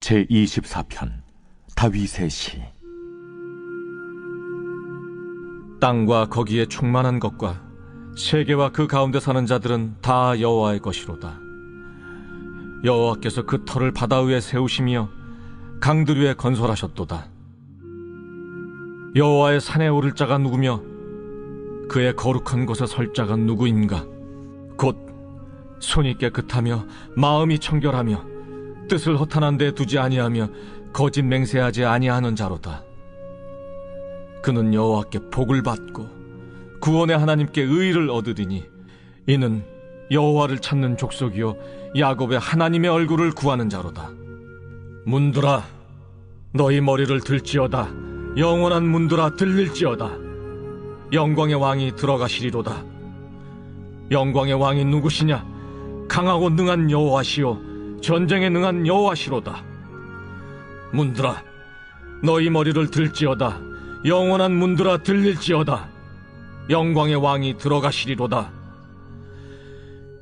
제24편 다윗의 시. 땅과 거기에 충만한 것과 세계와 그 가운데 사는 자들은 다 여호와의 것이로다. 여호와께서 그 터를 바다 위에 세우시며 강들 위에 건설하셨도다. 여호와의 산에 오를 자가 누구며 그의 거룩한 곳에 설 자가 누구인가? 곧 손이 깨끗하며 마음이 청결하며 뜻을 허탄한 데 두지 아니하며 거짓 맹세하지 아니하는 자로다. 그는 여호와께 복을 받고 구원의 하나님께 의를 얻으리니 이는 여호와를 찾는 족속이요 야곱의 하나님의 얼굴을 구하는 자로다. 문들아 너희 머리를 들지어다. 영원한 문들아 들릴지어다. 영광의 왕이 들어가시리로다. 영광의 왕이 누구시냐? 강하고 능한 여호와시요 전쟁에 능한 여호와시로다. 문들아 너희 머리를 들지어다. 영원한 문들아 들릴지어다. 영광의 왕이 들어가시리로다.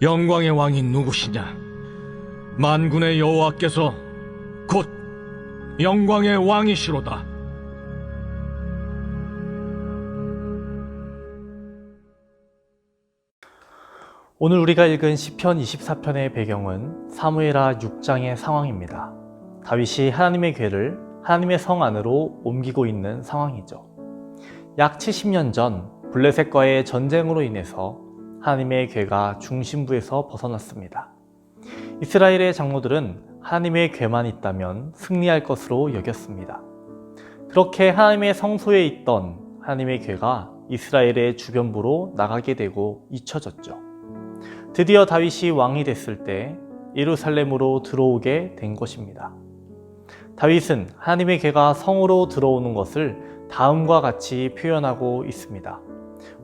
영광의 왕이 누구시냐? 만군의 여호와께서 곧 영광의 왕이시로다. 오늘 우리가 읽은 시편 24편의 배경은 사무엘하 6장의 상황입니다. 다윗이 하나님의 궤를 하나님의 성 안으로 옮기고 있는 상황이죠. 약 70년 전 블레셋과의 전쟁으로 인해서 하나님의 궤가 중심부에서 벗어났습니다. 이스라엘의 장로들은 하나님의 궤만 있다면 승리할 것으로 여겼습니다. 그렇게 하나님의 성소에 있던 하나님의 궤가 이스라엘의 주변부로 나가게 되고 잊혀졌죠. 드디어 다윗이 왕이 됐을 때 예루살렘으로 들어오게 된 것입니다. 다윗은 하나님의 궤가 성으로 들어오는 것을 다음과 같이 표현하고 있습니다.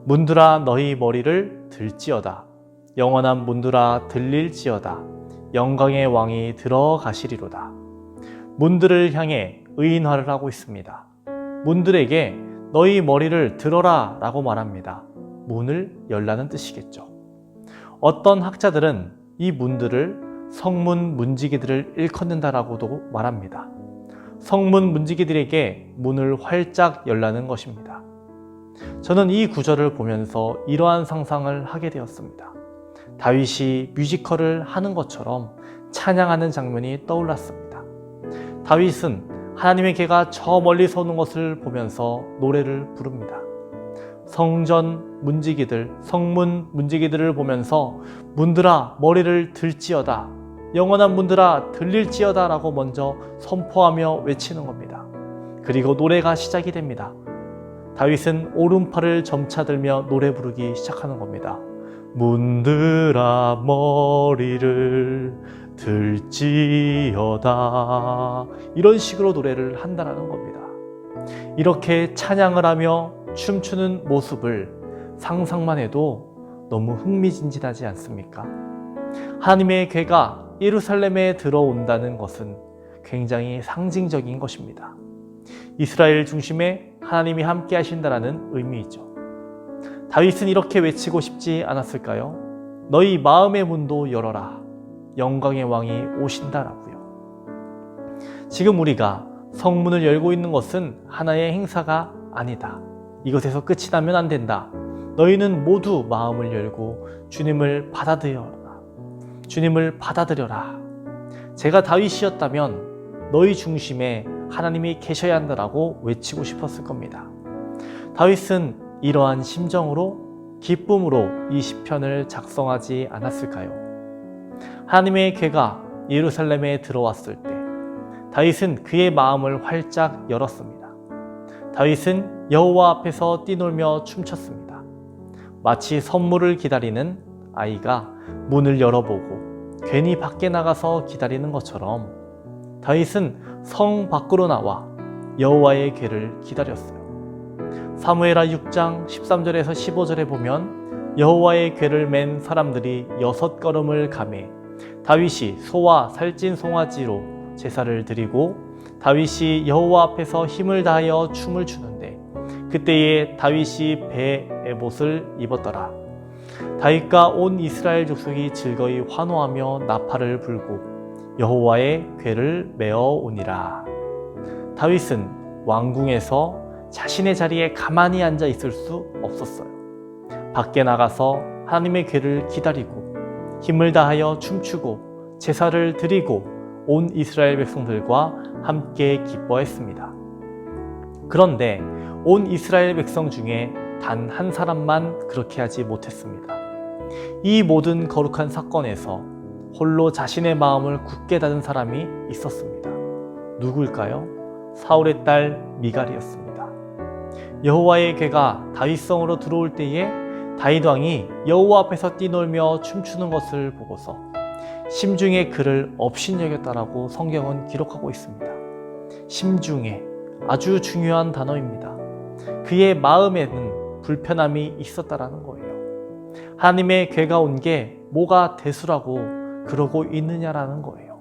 문들아 너희 머리를 들지어다. 영원한 문들아 들릴지어다. 영광의 왕이 들어가시리로다. 문들을 향해 의인화를 하고 있습니다. 문들에게 너희 머리를 들어라 라고 말합니다. 문을 열라는 뜻이겠죠. 어떤 학자들은 이 문들을 성문 문지기들을 일컫는다라고도 말합니다. 성문 문지기들에게 문을 활짝 열라는 것입니다. 저는 이 구절을 보면서 이러한 상상을 하게 되었습니다. 다윗이 뮤지컬을 하는 것처럼 찬양하는 장면이 떠올랐습니다. 다윗은 하나님의 궤가 저 멀리서 오는 것을 보면서 노래를 부릅니다. 성전 문지기들, 성문 문지기들을 보면서 문들아 머리를 들지어다. 영원한 문들아 들릴지어다 라고 먼저 선포하며 외치는 겁니다. 그리고 노래가 시작이 됩니다. 다윗은 오른팔을 점차들며 노래 부르기 시작하는 겁니다. 문들아 머리를 들지어다. 이런 식으로 노래를 한다는 겁니다. 이렇게 찬양을 하며 춤추는 모습을 상상만 해도 너무 흥미진진하지 않습니까? 하나님의 궤가 예루살렘에 들어온다는 것은 굉장히 상징적인 것입니다. 이스라엘 중심에 하나님이 함께 하신다는 의미이죠. 다윗은 이렇게 외치고 싶지 않았을까요? 너희 마음의 문도 열어라. 영광의 왕이 오신다라고요. 지금 우리가 성문을 열고 있는 것은 하나의 행사가 아니다. 이것에서 끝이 나면 안 된다. 너희는 모두 마음을 열고 주님을 받아들여라. 주님을 받아들여라. 제가 다윗이었다면 너희 중심에 하나님이 계셔야 한다라고 외치고 싶었을 겁니다. 다윗은 이러한 심정으로 기쁨으로 이 시편을 작성하지 않았을까요? 하나님의 궤가 예루살렘에 들어왔을 때 다윗은 그의 마음을 활짝 열었습니다. 다윗은 여호와 앞에서 뛰놀며 춤췄습니다. 마치 선물을 기다리는 아이가 문을 열어보고 괜히 밖에 나가서 기다리는 것처럼 다윗은 성 밖으로 나와 여호와의 궤를 기다렸어요. 사무엘하 6장 13절에서 15절에 보면 여호와의 궤를 맨 사람들이 6걸음을 가매 다윗이 소와 살찐 송아지로 제사를 드리고 다윗이 여호와 앞에서 힘을 다하여 춤을 추는데 그때에 다윗이 배 에봇을 입었더라. 다윗과 온 이스라엘 족속이 즐거이 환호하며 나팔을 불고 여호와의 궤를 메어 오니라. 다윗은 왕궁에서 자신의 자리에 가만히 앉아 있을 수 없었어요. 밖에 나가서 하나님의 궤를 기다리고 힘을 다하여 춤추고 제사를 드리고 온 이스라엘 백성들과 함께 기뻐했습니다. 그런데 온 이스라엘 백성 중에 단 한 사람만 그렇게 하지 못했습니다. 이 모든 거룩한 사건에서 홀로 자신의 마음을 굳게 닫은 사람이 있었습니다. 누구일까요? 사울의 딸 미갈이었습니다. 여호와의 궤가 다윗성으로 들어올 때에 다윗 왕이 여호와 앞에서 뛰놀며 춤추는 것을 보고서 심중에 그를 업신여겼다라고 성경은 기록하고 있습니다. 심중에 아주 중요한 단어입니다. 그의 마음에는 불편함이 있었다라는 거예요. 하나님의 궤가 온 게 뭐가 대수라고 그러고 있느냐라는 거예요.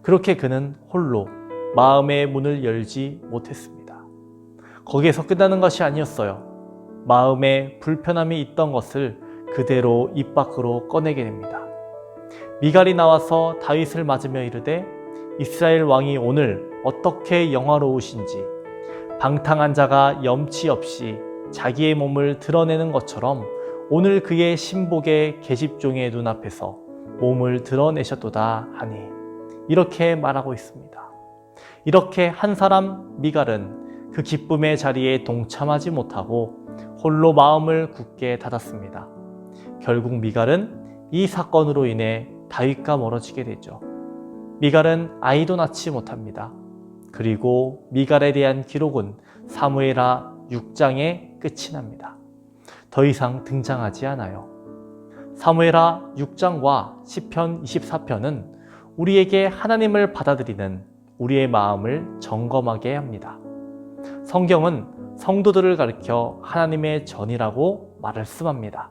그렇게 그는 홀로 마음의 문을 열지 못했습니다. 거기에서 끝나는 것이 아니었어요. 마음에 불편함이 있던 것을 그대로 입 밖으로 꺼내게 됩니다. 미갈이 나와서 다윗을 맞으며 이르되 이스라엘 왕이 오늘 어떻게 영화로우신지 방탕한 자가 염치 없이 자기의 몸을 드러내는 것처럼 오늘 그의 신복의 계집종의 눈앞에서 몸을 드러내셨도다 하니 이렇게 말하고 있습니다. 이렇게 한 사람 미갈은 그 기쁨의 자리에 동참하지 못하고 홀로 마음을 굳게 닫았습니다. 결국 미갈은 이 사건으로 인해 다윗과 멀어지게 되죠. 미갈은 아이도 낳지 못합니다. 그리고 미갈에 대한 기록은 사무엘하 6장에 끝이 납니다. 더 이상 등장하지 않아요. 사무엘하 6장과 시편 24편은 우리에게 하나님을 받아들이는 우리의 마음을 점검하게 합니다. 성경은 성도들을 가리켜 하나님의 전이라고 말씀합니다.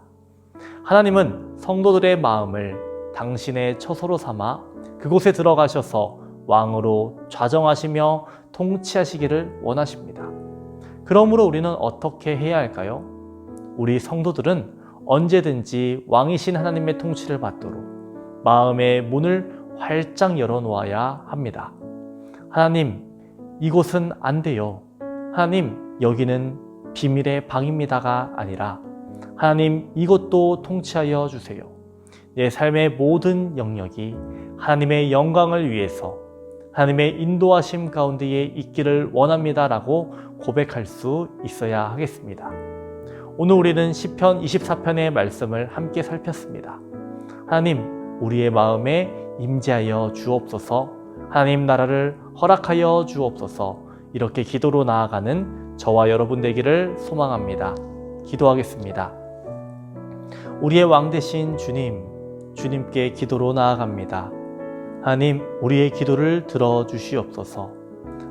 하나님은 성도들의 마음을 당신의 처소로 삼아 그곳에 들어가셔서 왕으로 좌정하시며 통치하시기를 원하십니다. 그러므로 우리는 어떻게 해야 할까요? 우리 성도들은 언제든지 왕이신 하나님의 통치를 받도록 마음의 문을 활짝 열어놓아야 합니다. 하나님, 이곳은 안 돼요. 하나님, 여기는 비밀의 방입니다가 아니라 하나님, 이것도 통치하여 주세요. 내 삶의 모든 영역이 하나님의 영광을 위해서 하나님의 인도하심 가운데에 있기를 원합니다라고 고백할 수 있어야 하겠습니다. 오늘 우리는 시편 24편의 말씀을 함께 살폈습니다. 하나님, 우리의 마음에 임재하여 주옵소서. 하나님 나라를 허락하여 주옵소서. 이렇게 기도로 나아가는 저와 여러분 되기를 소망합니다. 기도하겠습니다. 우리의 왕 되신 주님, 주님께 기도로 나아갑니다. 하나님, 우리의 기도를 들어주시옵소서.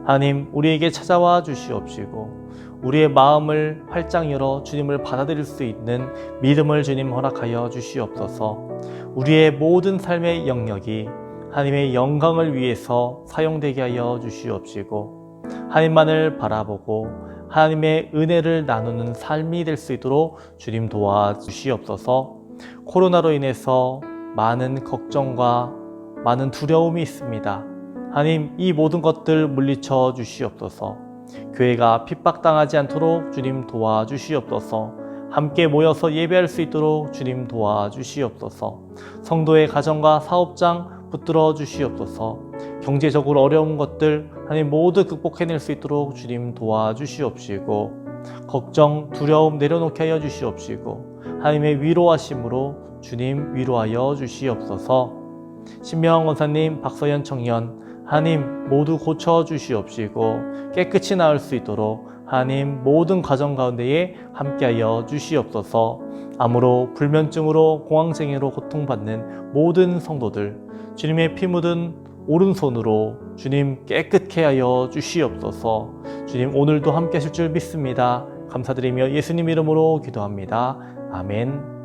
하나님, 우리에게 찾아와 주시옵시고 우리의 마음을 활짝 열어 주님을 받아들일 수 있는 믿음을 주님 허락하여 주시옵소서. 우리의 모든 삶의 영역이 하나님의 영광을 위해서 사용되게 하여 주시옵시고 하나님만을 바라보고 하나님의 은혜를 나누는 삶이 될 수 있도록 주님 도와주시옵소서. 코로나로 인해서 많은 걱정과 많은 두려움이 있습니다. 하나님, 이 모든 것들 물리쳐 주시옵소서. 교회가 핍박당하지 않도록 주님 도와주시옵소서. 함께 모여서 예배할 수 있도록 주님 도와주시옵소서. 성도의 가정과 사업장 붙들어 주시옵소서. 경제적으로 어려운 것들 하나님 모두 극복해낼 수 있도록 주님 도와주시옵시고 걱정, 두려움 내려놓게 하여 주시옵시고 하나님의 위로하심으로 주님 위로하여 주시옵소서. 신명환 권사님, 박서연 청년 하나님 모두 고쳐 주시옵시고 깨끗이 나을 수 있도록 하나님 모든 과정 가운데에 함께하여 주시옵소서. 암으로 불면증으로 공황장애로 고통받는 모든 성도들 주님의 피 묻은 오른손으로 주님 깨끗게 하여 주시옵소서. 주님 오늘도 함께 하실 줄 믿습니다. 감사드리며 예수님 이름으로 기도합니다. 아멘.